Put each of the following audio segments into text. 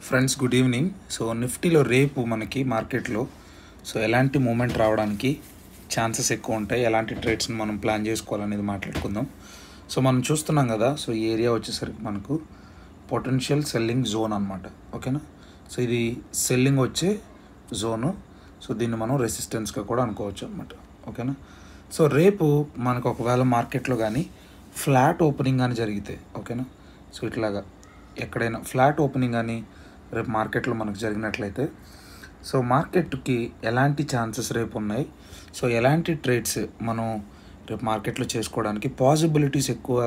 Friends good evening. So నిఫ్టీలో రేపు మనకి మార్కెట్లో ఎలాంటి మూమెంట్ రావడానికి ఛాన్సెస్ ఎక్కువ ఉంటాయి, ఎలాంటి ట్రేడ్స్ని మనం ప్లాన్ చేసుకోవాలనేది మాట్లాడుకుందాం. మనం చూస్తున్నాం కదా, ఈ ఏరియా వచ్చేసరికి మనకు పొటెన్షియల్ సెల్లింగ్ జోన్ అనమాట. ఓకేనా. ఇది సెల్లింగ్ వచ్చే జోను. దీన్ని మనం రెసిస్టెన్స్గా కూడా అనుకోవచ్చు అనమాట. ఓకేనా. రేపు మనకు ఒకవేళ మార్కెట్లో కానీ ఫ్లాట్ ఓపెనింగ్ కానీ జరిగితే, ఓకేనా, ఇట్లాగా ఎక్కడైనా ఫ్లాట్ ఓపెనింగ్ కానీ రేపు మార్కెట్లో మనకు జరిగినట్లయితే మార్కెట్కి ఎలాంటి ఛాన్సెస్ రేపు ఉన్నాయి, ఎలాంటి ట్రేడ్స్ మనం రేపు మార్కెట్లో చేసుకోవడానికి పాసిబిలిటీస్ ఎక్కువ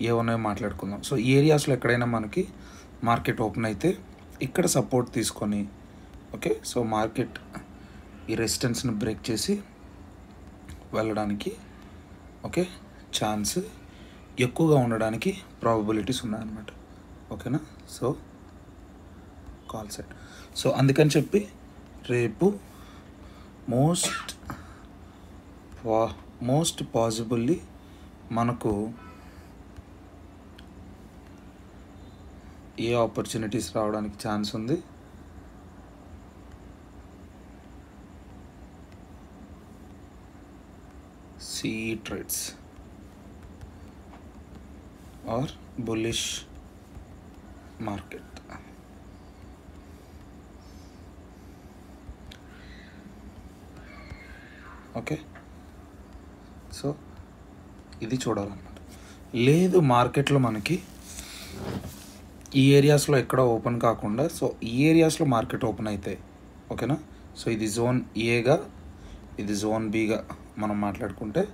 ఏమున్నాయో మాట్లాడుకుందాం. ఈ ఏరియాస్లో ఎక్కడైనా మనకి మార్కెట్ ఓపెన్ అయితే ఇక్కడ సపోర్ట్ తీసుకొని, ఓకే, మార్కెట్ ఈ రెసిస్టెన్స్ని బ్రేక్ చేసి వెళ్ళడానికి, ఓకే, ఛాన్స్ ఎక్కువగా ఉండడానికి ప్రాబబిలిటీస్ ఉన్నాయన్నమాట. ఓకేనా. Call set. అందుకని చెప్పి రేపు మోస్ట్ పాసిబుల్లీ మనకు ఏ ఆపర్చునిటీస్ రావడానికి ఛాన్స్ ఉంది, CE trades are bullish market. Okay. ఇది చూడాలన్నమాట. లేదు మార్కెట్లో మనకి ఈ ఏరియాస్లో ఎక్కడ ఓపెన్ కాకుండా ఈ ఏరియాస్లో మార్కెట్ ఓపెన్ అయితే, ఓకేనా, ఇది జోన్ ఏగా, ఇది జోన్ బిగా మనం మాట్లాడుకుంటే,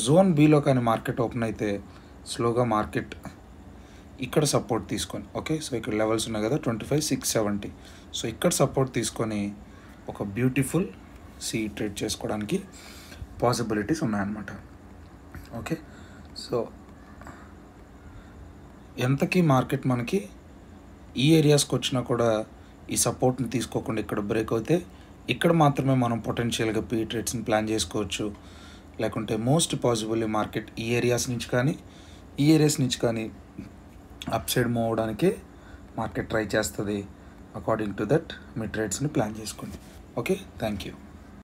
జోన్ బిలో కానీ మార్కెట్ ఓపెన్ అయితే స్లోగా మార్కెట్ ఇక్కడ సపోర్ట్ తీసుకొని, ఓకే, ఇక్కడ లెవెల్స్ ఉన్నాయి కదా 25,670. ఇక్కడ సపోర్ట్ తీసుకొని ఒక బ్యూటిఫుల్ సిఈ ట్రేడ్ చేసుకోవడానికి పాసిబిలిటీస్ ఉన్నాయన్నమాట. ఓకే. ఎంతకీ మార్కెట్ మనకి ఈ ఏరియాస్కి వచ్చినా కూడా ఈ సపోర్ట్ని తీసుకోకుండా ఇక్కడ బ్రేక్ అవుతే ఇక్కడ మాత్రమే మనం పొటెన్షియల్గా పీ ట్రేడ్స్ని ప్లాన్ చేసుకోవచ్చు. లేకుంటే మోస్ట్ పాసిబుల్లీ మార్కెట్ ఈ ఏరియాస్ నుంచి కానీ ఈ ఏరియాస్ నుంచి కానీ అప్ సైడ్ మూవ్ అవడానికే మార్కెట్ ట్రై చేస్తుంది. అకార్డింగ్ టు దట్ మీ ట్రేడ్స్ని ప్లాన్ చేసుకోండి. Okay, thank you.